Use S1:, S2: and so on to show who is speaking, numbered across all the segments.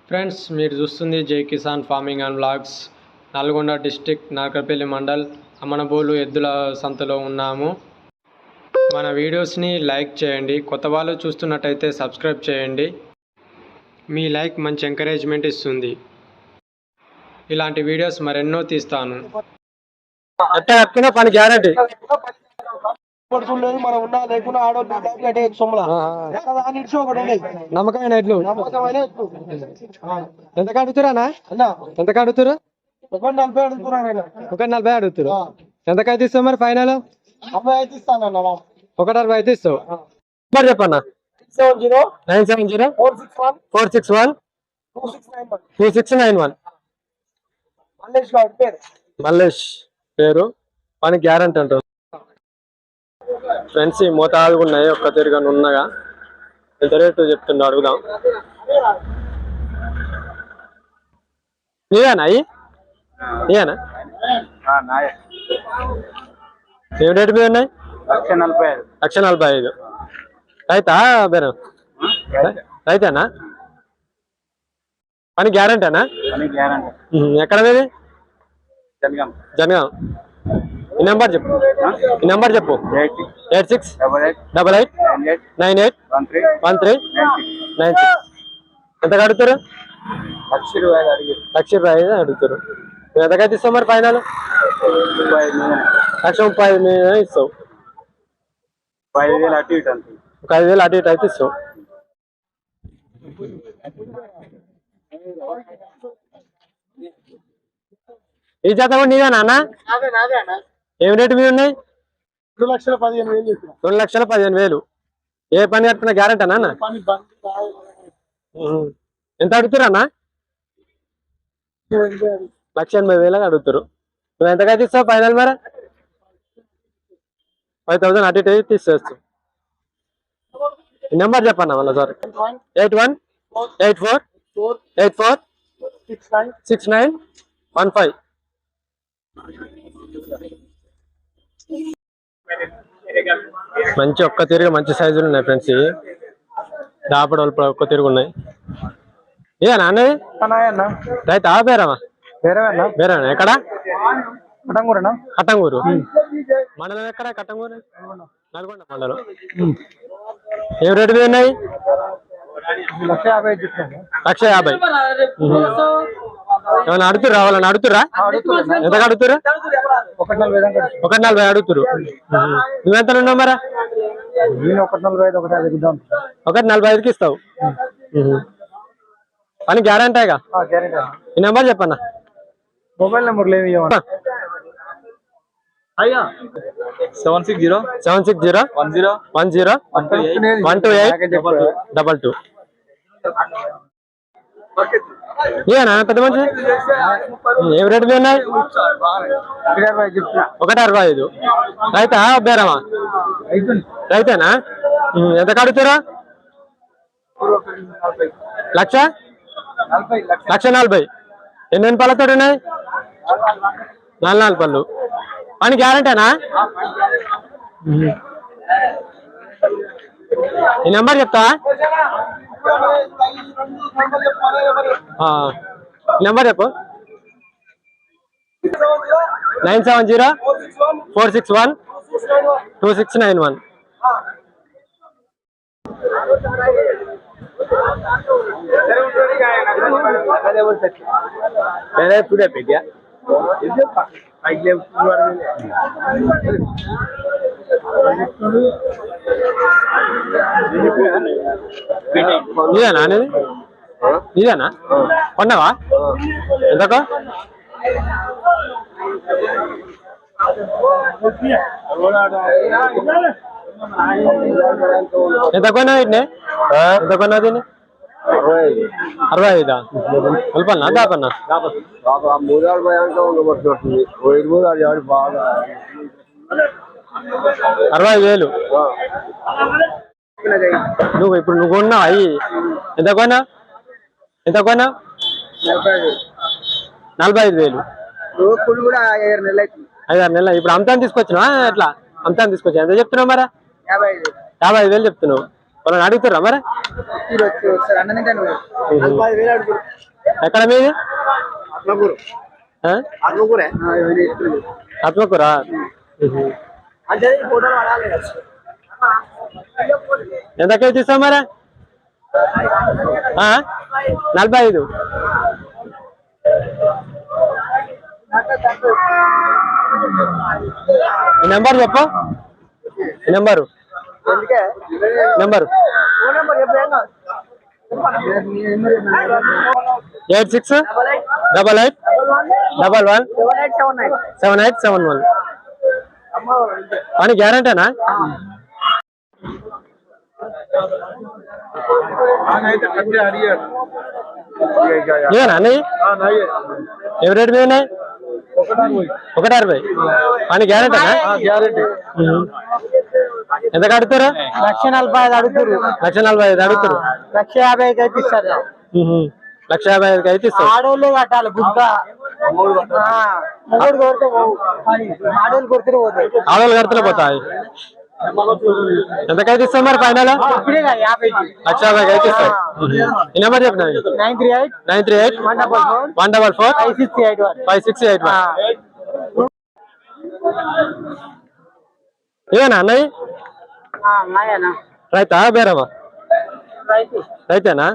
S1: Friends మీరు చూస్తుంది Jai Kisan farming and vlogs Nalgonda district Narketpally mandal Ammanabolu ఎద్దుల సంతలో ఉన్నాము. మన వీడియోస్ని లైక్ చేయండి, కొత్త వాళ్ళు చూస్తున్నట్టయితే సబ్స్క్రైబ్ చేయండి. మీ లైక్ మంచి ఎంకరేజ్మెంట్ ఇస్తుంది. ఇలాంటి వీడియోస్ మరెన్నో తీస్తాను. పని గ్యారంటీ
S2: మనం ఉన్నా లేకున్నా
S1: నమ్మకమైన ఎడ్లు ఎంత కడుతురానా? ఎంత కడుతురు?
S2: 140 అడుగుతున్నారు.
S1: 140 అడుగుతురు. ఎంతకైతే ఇస్తావు మరి ఫైనల్?
S2: 65 ఇస్తాను.
S1: 160 అయితే ఇస్తావు. మరి చెప్పన్నా. 970 461 2691. మల్లేష్ పేరు. పని గ్యారంటీ అంటారు. ఫ్రెండ్స్ ఈ మోతాదుగా ఉన్నాయి. ఒక్క తిరిగా ఉన్నగా ఎంత రేటు చెప్తుండ అడుగుదాం. నీవేనా అయ్యి? నీవేనా? ఏం రేటు మీద ఉన్నాయి? 1,45,000. రైతా బేరం? రైతేనా? పని గ్యారంటీనా? ఎక్కడ మీది? జనగాం. ఈ నెంబర్ చెప్పు. 8688981396. ఎంత కడుగుతారు? 1,20,000 అడుగుతారు. ఎంతకైతే ఇస్తావు మరి ఫైనల్? 1,30,000 మీద ఇస్తావు.
S2: 5,000 అటు ఇటు.
S1: 5,000 అటు ఇటు అయితే ఇస్తావు. ఈ జత కూడా నీదేనా అన్న? ఏం రేటు మీద ఉన్నాయి?
S2: 2,15,000.
S1: 2,15,000. ఏ పని కట్టుకున్నా గ్యారంటీ అన్న? ఎంత అడుగుతారు అన్న? 1,80,000 అడుగుతారు. నువ్వు ఎంతకైతే ఇస్తావు ఫైనల్ మరి? 5,000 అటు ఇటు అయితే ఇస్తావు. ఈ నెంబర్ చెప్పన్నా మళ్ళీ సార్. 8184846915. మంచి ఒక్క తిరిగి మంచి సైజులు ఉన్నాయి ఫ్రెండ్స్. దాపడ ఒక్క తిరుగు ఉన్నాయి. ఇదేనా అన్నది? రైతు పేరమా? వేరేనా? ఎక్కడ? కట్టంగూరు మండలం. ఎక్కడ కట్టంగూరు? నల్గొండ మండలం. ఏం రేటు మీద ఉన్నాయి? 1,50,000. ఏమన్నా అడుగుతురా? వాళ్ళని అడుగుతురా? ఎంత అడుగుతురా? 1,40,000 అడుగుతురు. నువ్వెంత ఉన్నావు మరి? 1,45,000 ఇస్తావు. అని గ్యారంటీగా? ఈ నెంబర్ చెప్పన్నా.
S2: మొబైల్ నెంబర్ లేదు. 760 12822. ఇదేనా పెద్ద మనిషి? ఏం రేటు మీద ఉన్నాయి? 1,65. రైతా బేరమా? రైతేనా? ఎంత కడుగుతారా? 1,40,000. ఎన్ని పళ్ళతో ఉన్నాయి? 4 పళ్ళు. పని గ్యారంటీనా? ఈ నెంబర్ చెప్తా. నెంబర్ చెప్పు. 970-461-2691. ఇదేనా అనేది? ఇదేనా? కొన్నావా? ఎంతకో? ఎంత కొన్నా? ఇట్నే ఎంత కొన్నా? దీన్ని 65. వెళ్ళపన్నా దాపన్నా? 65,000. నువ్వు కొన్నావు అయ్యి? ఎంత కొన్నా? 45,000. 5-6 నెలలు. ఇప్పుడు అమ్తాన్ని తీసుకొచ్చినా? ఎట్లా అమ్తాన్ని తీసుకొచ్చా? ఎంత చెప్తున్నావు మరి? 55,000 చెప్తున్నావు. వాళ్ళని అడుగుతారా మరి? ఎక్కడ మీది? ఆ? ఆత్మకూరా? ఎంతకైతే ఇస్తాం మరి? 45. ఈ నెంబర్ చెప్పు. ఈ నెంబరు 8688117871 అని గ్యారంటీనా? ఇవేనా అన్నయ్య? ఏం రేటు మీద ఉన్నాయి? 160 అని గ్యారంటీనా? ఎంత కడుతారు?
S3: 1,45,000 అడుగుతారు.
S2: 1,45,000 అడుగుతారు.
S3: 1,50,000 అయితే ఇస్తారు.
S2: 1,55,000 అయితే ఇస్తారు.
S3: ఆడోళ్ళే కట్టాలి బుద్ధ. మొగోడు కొడితే ఆడోళ్ళు కొడితే పోతాయి.
S2: ఆడోళ్ళు కడితే పోతాయి. ఎంతకైతే ఇస్తాం మరి ఫైనల్? 1,50,000 అయితే ఇస్తాం. ఈ నెంబర్ చెప్పిన 938-144-5681. ఇవేనా అన్నయ్య? రైతా బేరమా? రైతేనా?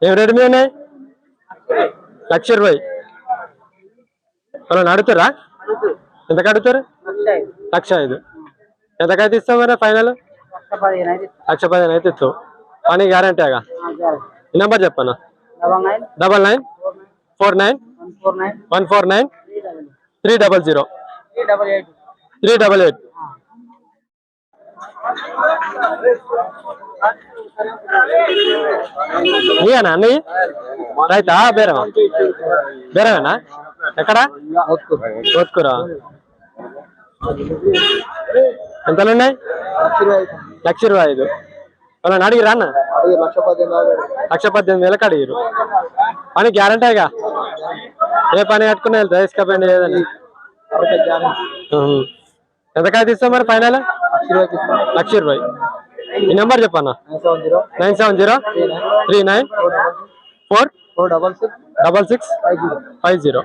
S2: ఏం రేటు మీద ఉన్నాయి? 1,20,000. వాళ్ళని అడుగుతారా? ఎంత కడుగుతారు? 1,05,000. ఎంతకైతే ఇస్తాం మరి ఫైనల్? 1,15,000 అయితే ఇస్తావు అని గ్యారంటీగా. ఈ నెంబర్ చెప్పనా? 9949149300. నీయేనా అన్నయ్య? రైతా బేరమా? బేరమేనా? ఎక్కడ? ఓత్కూరా? ఎంతలు ఉన్నాయి? 1,25,000. వాళ్ళని అడిగిరా అన్న? 1,18,000 అడిగిరు అని గ్యారంటీగా. ఏ పని కట్టుకుని వెళ్తా తీసుకపోండి ఏదని. ఎంతకైతే ఇస్తాం మరి ఫైనల్? 1,20,000. ఈ నెంబర్ చెప్పన్నా? 97039466650.